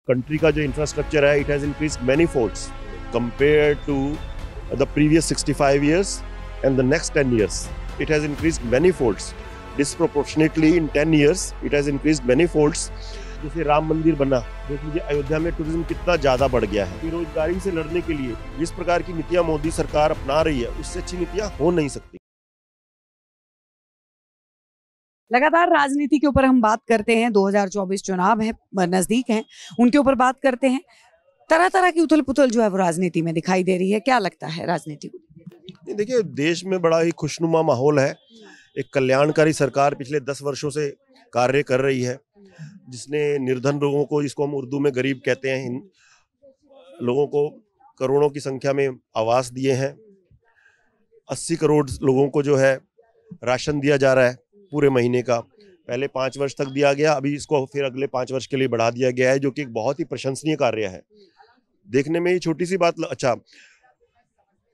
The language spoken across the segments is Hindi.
कंट्री का जो इंफ्रास्ट्रक्चर है, it has increased many folds compare to the previous 65 years and the next 10 years. It has increased many folds. Disproportionately in 10 years, it has increased many folds. जैसे राम मंदिर बना, देख लीजिए अयोध्या में टूरिज्म कितना ज्यादा बढ़ गया है। बेरोजगारी से लड़ने के लिए जिस प्रकार की नीतियां मोदी सरकार अपना रही है, उससे अच्छी नीतियां हो नहीं सकती। लगातार राजनीति के ऊपर हम बात करते हैं। 2024 चुनाव है, नजदीक हैं, उनके ऊपर बात करते हैं। तरह तरह की उथल पुथल जो है वो राजनीति में दिखाई दे रही है। क्या लगता है राजनीति को? देखिए, देश में बड़ा ही खुशनुमा माहौल है। एक कल्याणकारी सरकार पिछले 10 वर्षों से कार्य कर रही है, जिसने निर्धन लोगों को, जिसको हम उर्दू में गरीब कहते हैं, इन लोगों को करोड़ों की संख्या में आवास दिए हैं। 80 करोड़ लोगों को जो है राशन दिया जा रहा है पूरे महीने का। पहले 5 वर्ष तक दिया गया, अभी इसको फिर अगले 5 वर्ष के लिए बढ़ा दिया गया है, जो कि एक बहुत ही प्रशंसनीय कार्य है। देखने में ये छोटी सी बात अच्छा,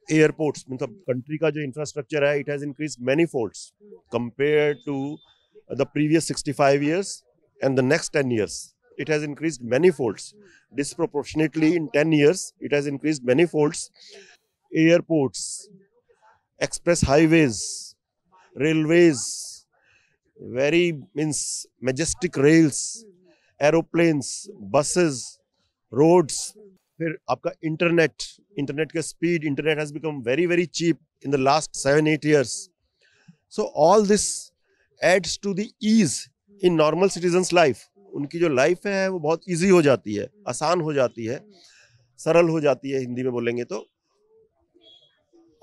एयरपोर्ट्स, मतलब कंट्री का जो इंफ्रास्ट्रक्चर है, it has increased many folds compare to the previous 65 years and the next 10 years. It has increased many folds. Disproportionately in 10 years, it has increased many folds. Airports, express highways, railways, very means majestic rails, aeroplanes, buses, roads. फिर आपका इंटरनेट का speed, internet has become very very cheap in the last 7-8 years. So all this adds to the ease in normal citizens life. उनकी जो लाइफ है वो बहुत इजी हो जाती है, आसान हो जाती है, सरल हो जाती है हिंदी में बोलेंगे तो।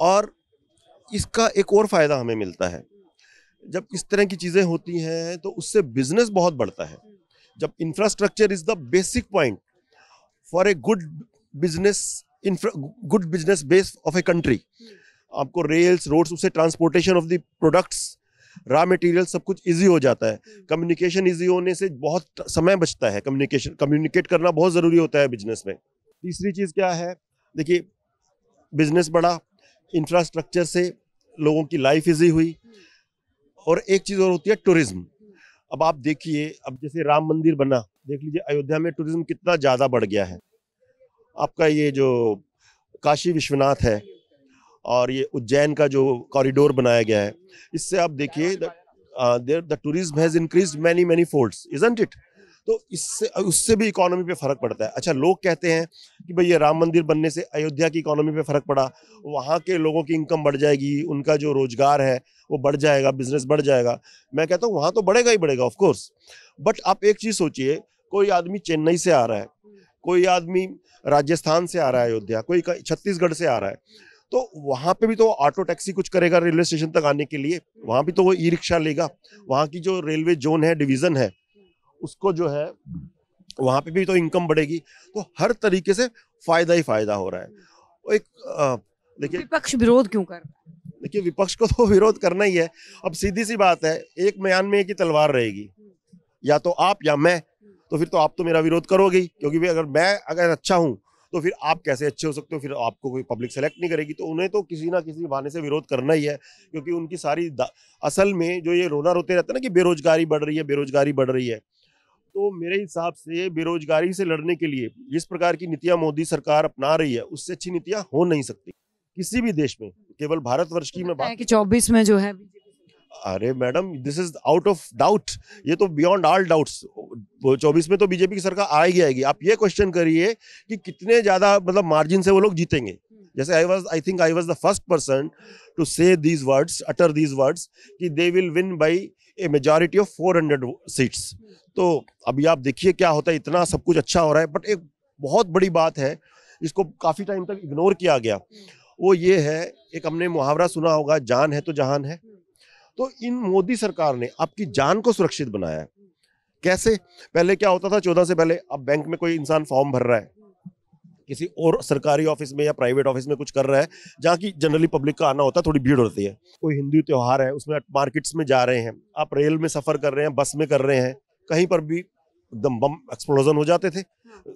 और इसका एक और फायदा हमें मिलता है, जब इस तरह की चीजें होती हैं तो उससे बिजनेस बहुत बढ़ता है। जब infrastructure is the basic point for a good business base of a country. आपको रेल्स, रोड्स, उससे transportation of the products, raw material, सब कुछ इजी हो जाता है। कम्युनिकेशन इजी होने से बहुत समय बचता है। कम्युनिकेट करना बहुत जरूरी होता है बिजनेस में। तीसरी चीज क्या है, देखिए, बिजनेस बढ़ा, इंफ्रास्ट्रक्चर से लोगों की लाइफ इजी हुई। और एक चीज और होती है, टूरिज्म। अब आप देखिए, अब जैसे राम मंदिर बना, देख लीजिए अयोध्या में टूरिज्म कितना ज्यादा बढ़ गया है। आपका ये जो काशी विश्वनाथ है और ये उज्जैन का जो कॉरिडोर बनाया गया है, इससे आप देखिए the tourism has increased many many folds, isn't it? तो इससे, उससे भी इकोनॉमी पे फर्क पड़ता है। अच्छा, लोग कहते हैं कि भाई ये राम मंदिर बनने से अयोध्या की इकोनॉमी पे फर्क पड़ा, वहाँ के लोगों की इनकम बढ़ जाएगी, उनका जो रोजगार है वो बढ़ जाएगा, बिजनेस बढ़ जाएगा। मैं कहता हूँ वहाँ तो बढ़ेगा ही बढ़ेगा, ऑफ कोर्स। बट आप एक चीज सोचिए, कोई आदमी चेन्नई से आ रहा है, कोई आदमी राजस्थान से आ रहा है अयोध्या, कोई छत्तीसगढ़ से आ रहा है, तो वहां पे भी तो ऑटो टैक्सी कुछ करेगा रेलवे स्टेशन तक आने के लिए, वहां भी तो वो ई रिक्शा लेगा। वहां की जो रेलवे जोन है, डिवीजन है, उसको जो है वहां पे भी तो इनकम बढ़ेगी। तो हर तरीके से फायदा ही फायदा हो रहा है। एक देखिए, विपक्ष विरोध क्यों कर रहा है? देखिए, विपक्ष को तो विरोध करना ही है। अब सीधी सी बात है, एक म्यान में एक ही तलवार रहेगी, या तो आप या मैं। तो फिर तो आप तो मेरा विरोध करोगे ही, क्योंकि भी अगर अच्छा हूं तो फिर आप कैसे अच्छे हो सकते हो? फिर आपको कोई पब्लिक सेलेक्ट नहीं करेगी, तो उन्हें तो किसी ना किसी बहाने से विरोध करना ही है। क्योंकि उनकी सारी असल में जो ये रोना रोते रहते हैं ना कि बेरोजगारी बढ़ रही है, बेरोजगारी बढ़ रही है, तो मेरे हिसाब से बेरोजगारी से लड़ने के लिए जिस प्रकार की नीतियां मोदी सरकार अपना रही है, उससे अच्छी नीतियां हो नहीं सकती किसी भी देश में। केवल भारतवर्ष की मैं बात कि 24 में जो है, अरे madam, this is out of doubt, ये तो बियॉन्ड ऑल डाउट्स। 24 में तो बीजेपी की सरकार आएगी आएगी। आप ये क्वेश्चन करिए कि कितने ज्यादा, मतलब मार्जिन से वो लोग जीतेंगे। जैसे I think I was the first person to say these words, utter these words, कि they will win by a majority of 400 seats. तो अभी आप देखिए क्या होता है, इतना सब कुछ अच्छा हो रहा है। बट एक बहुत बड़ी बात है, इसको काफी टाइम तक इग्नोर किया गया, वो ये है, एक हमने मुहावरा सुना होगा, जान है तो जहान है। तो इन मोदी सरकार ने आपकी जान को सुरक्षित बनाया है। कैसे? पहले क्या होता था, 14 से पहले, अब बैंक में कोई इंसान फॉर्म भर रहा है, किसी और सरकारी ऑफिस में या प्राइवेट ऑफिस में कुछ कर रहा है, जहाँ की जनरली पब्लिक का आना होता है, थोड़ी भीड़ होती है। कोई हिंदू त्योहार है, उसमें मार्केट्स में जा रहे हैं, आप रेल में सफर कर रहे हैं, बस में कर रहे हैं, कहीं पर भी एकदम बम एक्सप्लोजन हो जाते थे,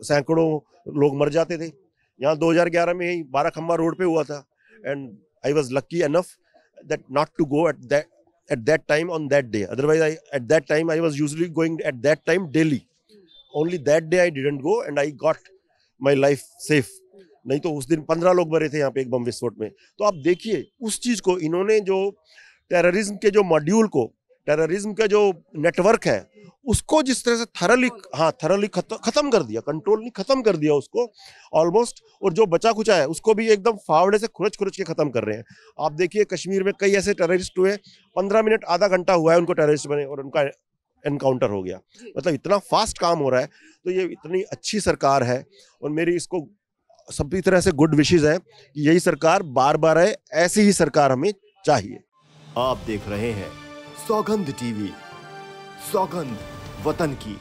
सैकड़ों लोग मर जाते थे। यहाँ 2011 में ही 12 खम्बा रोड पे हुआ था, and I was lucky enough that not to go at that time on that day. Otherwise, at that time I was usually going at that time daily only that day I didn't go and I got my life safe. नहीं तो उस दिन 15 लोग मरे थे यहाँ पे एक बम विस्फोट में। तो आप देखिए उस चीज को इन्होंने जो टेररिज्म के जो मॉड्यूल को, टेररिज्म का जो नेटवर्क है उसको जिस तरह से थरली खत्म कर दिया, कंट्रोल नहीं खत्म कर दिया उसको ऑलमोस्ट। और जो बचा खुचा है उसको भी एकदम फावड़े से खुरच के खत्म कर रहे हैं। आप देखिए कश्मीर में कई ऐसे टेररिस्ट हुए, 15 मिनट आधा घंटा हुआ है उनको टेररिस्ट बने और उनका एनकाउंटर हो गया। मतलब इतना फास्ट काम हो रहा है। तो ये इतनी अच्छी सरकार है और मेरी इसको सभी तरह से गुड विशेस है कि यही सरकार बार बार आए, ऐसी ही सरकार हमें चाहिए। आप देख रहे हैं सौगंध टीवी, सौगंध वतन की।